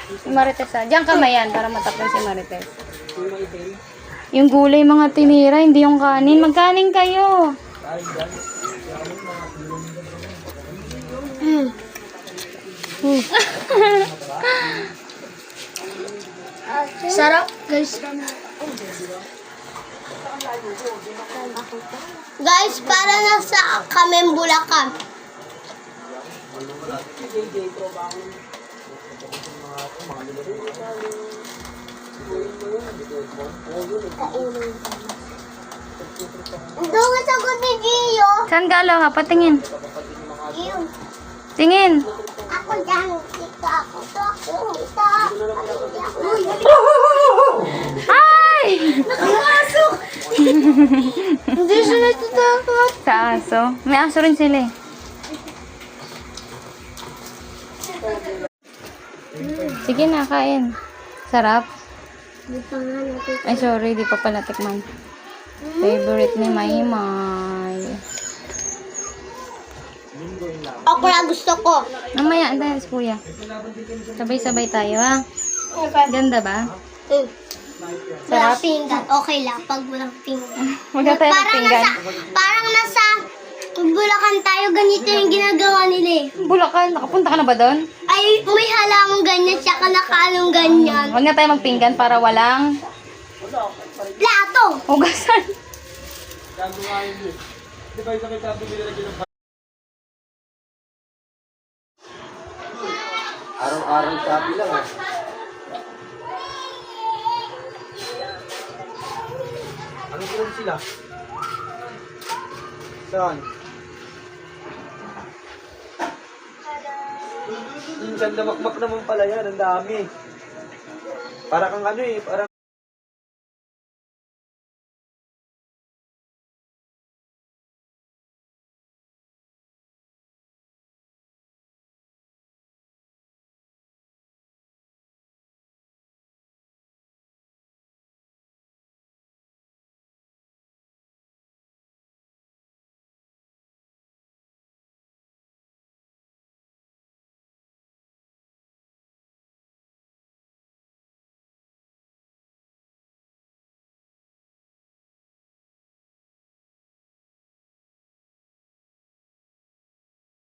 Si Marites Diyan ka mayan para matapon si Marites. Yung gulay mga tinira, hindi yung kanin. Magkanin kayo. Sarap, guys. Guys, para nasa kaming Bulacan. Doon sa ni Gio. Saan galaw ha? Patingin. Gio. Tingin. Ako dyan. Dito ako. Ito ako. Ito. Ay! Nakapasok. Hindi siya natatakot. Sa aso. May aso rin sila eh. Sige na, kain. Sarap. Ay, sorry. Di pa pala tikman. Favorite ni Maymay. Ako na gusto ko. Mamaya, dahil kuya. Sabay-sabay tayo, ha? Ganda ba? Walang pinggan. Okay lang pag walang pinggan. Wala tayo pinggan. Parang nasa Bulacan tayo. Ganito yung ginagawa nila eh. Bulacan, nakapunta ka na ba doon? Ay, may halamang ganyan. Tsaka nakaalong ganyan. Huwag na tayo magpinggan para walang Plato. hugasan. Araw-araw sabi lang ah. Ano sila? Saan? Minsan damakmak naman pala yan, ang dami. Para kang ano eh, parang